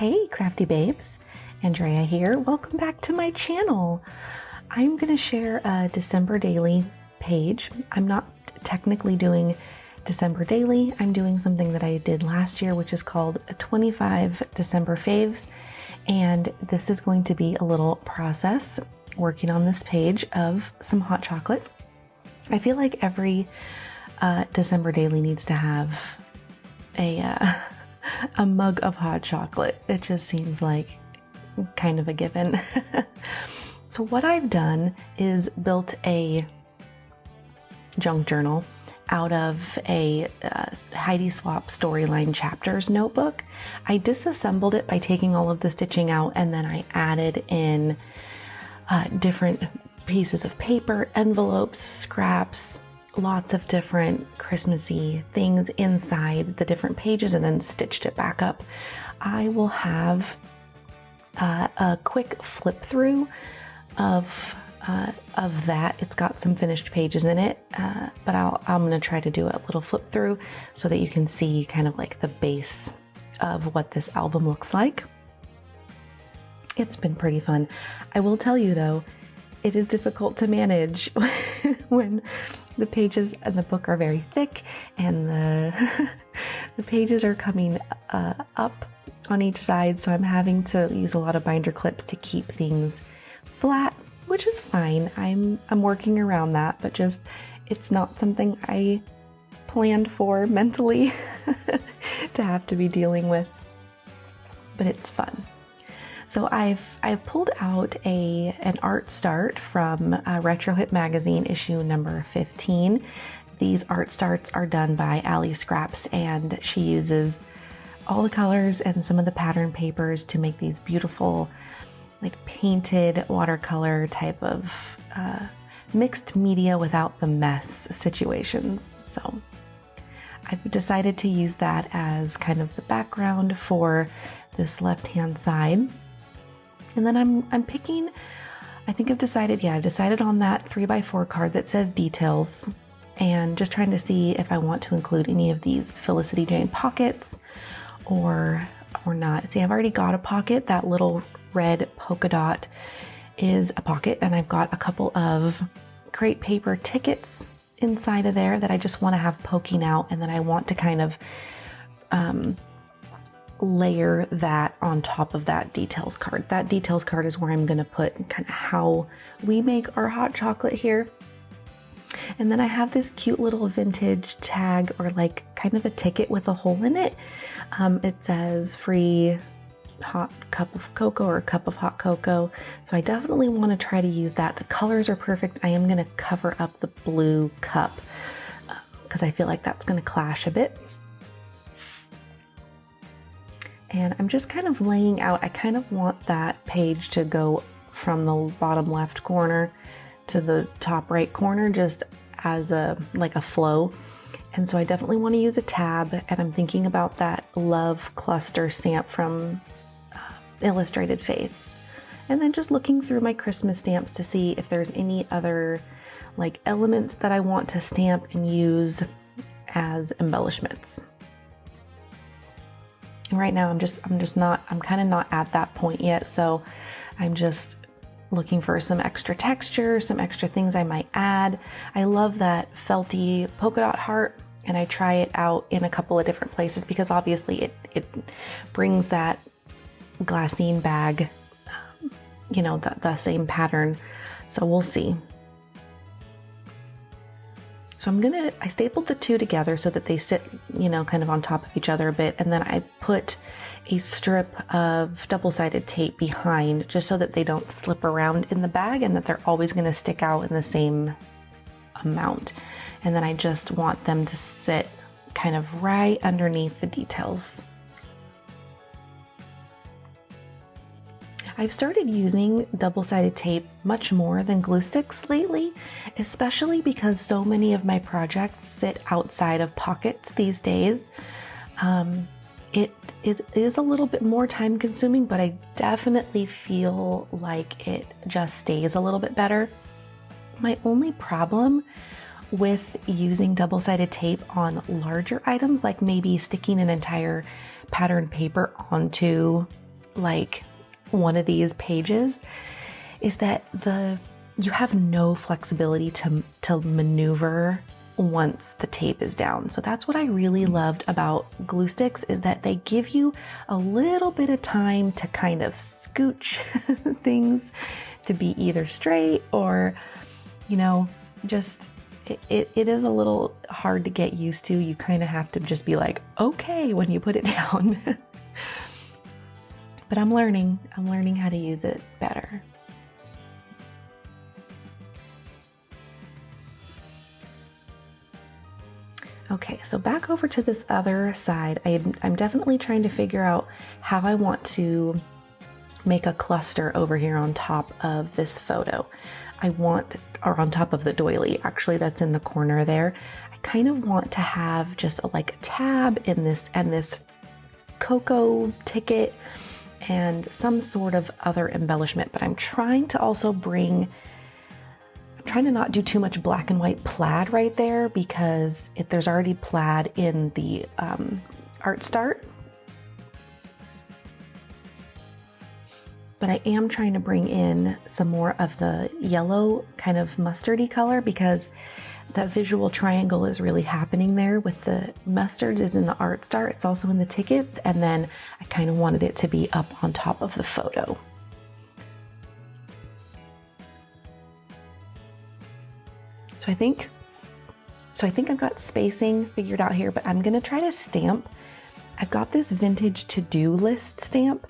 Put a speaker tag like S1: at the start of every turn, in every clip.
S1: Hey crafty babes, Andrea here. Welcome back to my channel. I'm going to share a December daily page. I'm not technically doing December daily. I'm doing something that I did last year, which is called 25 December Faves. And this is going to be a little process working on this page of some hot chocolate. I feel like every December daily needs to have a mug of hot chocolate. It just seems like kind of a given. So what I've done is built a junk journal out of a Heidi Swapp storyline chapters notebook. I disassembled it by taking all of the stitching out, and then I added in different pieces of paper, envelopes, scraps, lots of different Christmassy things inside the different pages, and then stitched it back up. I will have a quick flip through of that. It's got some finished pages in it, but I'm going to try to do a little flip through so that you can see kind of like the base of what this album looks like. It's been pretty fun. I will tell you though, it is difficult to manage when the pages in the book are very thick and the pages are coming up on each side, so I'm having to use a lot of binder clips to keep things flat, which is fine. I'm working around that, but just it's not something I planned for mentally to have to be dealing with, but it's fun. So I've pulled out an art start from Retro Hip magazine issue number 15. These art starts are done by Ali Scraps, and she uses all the colors and some of the pattern papers to make these beautiful, like painted watercolor type of mixed media without the mess situations. So I've decided to use that as kind of the background for this left-hand side. And then I'm picking, I've decided on that 3x4 card that says details, and just trying to see if I want to include any of these Felicity Jane pockets or not. See, I've already got a pocket. That little red polka dot is a pocket, and I've got a couple of crepe paper tickets inside of there that I just want to have poking out, and then I want to kind of layer that on top of that details card. That details card is where I'm going to put kind of how we make our hot chocolate here. And then I have this cute little vintage tag, or like kind of a ticket with a hole in it. It says free hot cup of cocoa or cup of hot cocoa. So I definitely want to try to use that. The colors are perfect. I am going to cover up the blue cup because I feel like that's going to clash a bit. And I'm just kind of laying out, I kind of want that page to go from the bottom left corner to the top right corner, just as a flow. And so I definitely want to use a tab, and I'm thinking about that love cluster stamp from Illustrated Faith. And then just looking through my Christmas stamps to see if there's any other like elements that I want to stamp and use as embellishments. And right now I'm kind of not at that point yet, so I'm just looking for some extra texture, some extra things I might add. I love that felty polka dot heart, and I try it out in a couple of different places because obviously it brings that glassine bag, the same pattern. So we'll see. So I stapled the two together so that they sit, kind of on top of each other a bit. And then I put a strip of double-sided tape behind just so that they don't slip around in the bag and that they're always going to stick out in the same amount. And then I just want them to sit kind of right underneath the details. I've started using double-sided tape much more than glue sticks lately, especially because so many of my projects sit outside of pockets these days. It is a little bit more time consuming, but I definitely feel like it just stays a little bit better. My only problem with using double-sided tape on larger items, like maybe sticking an entire pattern paper onto like one of these pages is that you have no flexibility to maneuver once the tape is down. So that's what I really loved about glue sticks, is that they give you a little bit of time to kind of scooch things to be either straight or, just it is a little hard to get used to. You kind of have to just be like, okay, when you put it down. But I'm learning how to use it better. Okay, so back over to this other side, I'm definitely trying to figure out how I want to make a cluster over here on top of this photo. Or on top of the doily, actually, that's in the corner there. I kind of want to have just like a tab in this and this cocoa ticket and some sort of other embellishment, but I'm trying to not do too much black and white plaid right there, because there's already plaid in the art start. But I am trying to bring in some more of the yellow kind of mustardy color, because that visual triangle is really happening there. With the mustard is in the art start, it's also in the tickets, and then I kind of wanted it to be up on top of the photo. So I think I've got spacing figured out here, but I'm gonna try to stamp. I've got this vintage to-do list stamp,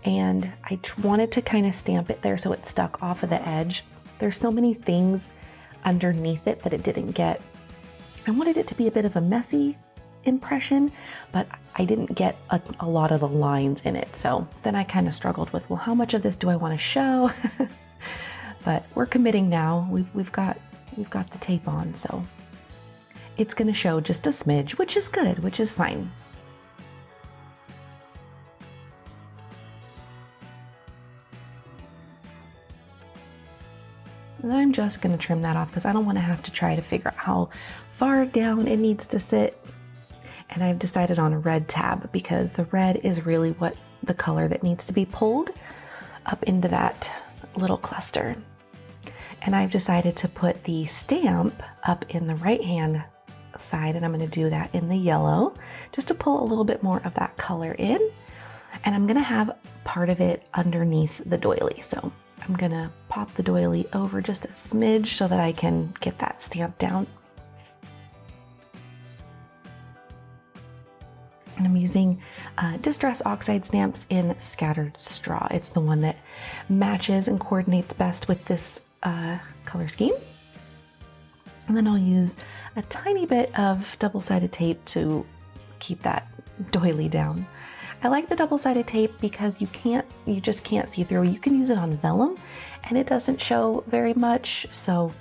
S1: and I wanted to kind of stamp it there so it stuck off of the edge. There's so many things underneath it that it didn't get. I wanted it to be a bit of a messy impression, but I didn't get a lot of the lines in it. So then I kind of struggled with, well, how much of this do I want to show? But we're committing now. We've got the tape on, so it's going to show just a smidge, which is good, which is fine. And I'm just going to trim that off because I don't want to have to try to figure out how far down it needs to sit. And I've decided on a red tab because the red is really what the color that needs to be pulled up into that little cluster. And I've decided to put the stamp up in the right hand side, and I'm going to do that in the yellow just to pull a little bit more of that color in. And I'm going to have part of it underneath the doily. So I'm going to pop the doily over just a smidge so that I can get that stamp down. And I'm using Distress Oxide stamps in Scattered Straw. It's the one that matches and coordinates best with this color scheme. And then I'll use a tiny bit of double-sided tape to keep that doily down. I like the double-sided tape because you just can't see through. You can use it on vellum and it doesn't show very much. So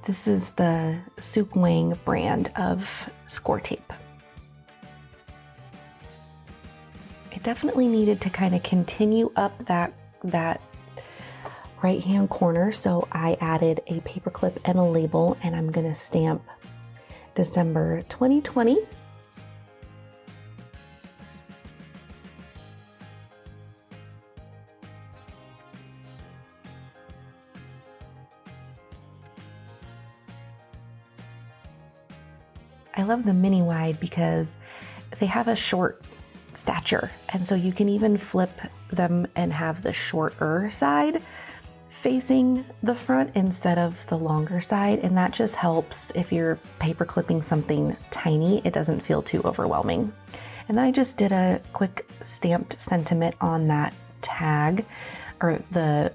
S1: this is the Sook Wang brand of score tape. I definitely needed to kind of continue up that right hand corner, so I added a paper clip and a label, and I'm gonna stamp December 2020. I love the mini wide because they have a short stature, and so you can even flip them and have the shorter side facing the front instead of the longer side, and that just helps if you're paper clipping something tiny. It doesn't feel too overwhelming. And then I just did a quick stamped sentiment on that tag, or the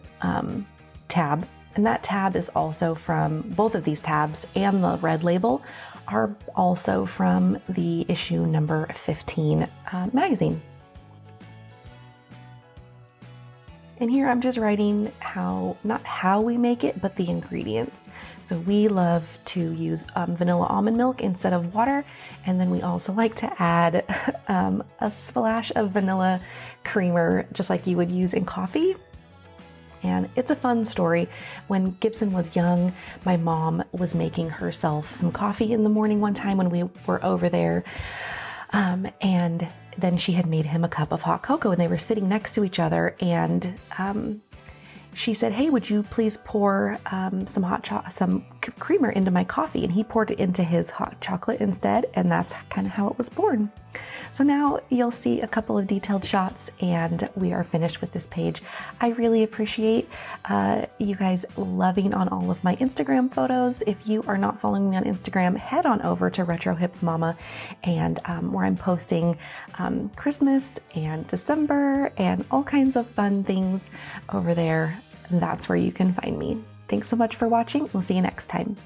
S1: tab, and that tab is also from, both of these tabs and the red label are also from the issue number 15 magazine. And here I'm just writing not how we make it, but the ingredients. So we love to use vanilla almond milk instead of water. And then we also like to add a splash of vanilla creamer, just like you would use in coffee. And it's a fun story. When Gibson was young, my mom was making herself some coffee in the morning one time when we were over there And then she had made him a cup of hot cocoa, and they were sitting next to each other, and she said, "Hey, would you please pour some creamer into my coffee?" And he poured it into his hot chocolate instead, and that's kind of how it was born. So now you'll see a couple of detailed shots, and we are finished with this page. I really appreciate you guys loving on all of my Instagram photos. If you are not following me on Instagram, head on over to retrohipmama, and where I'm posting Christmas and December and all kinds of fun things over there. That's where you can find me. Thanks so much for watching. We'll see you next time.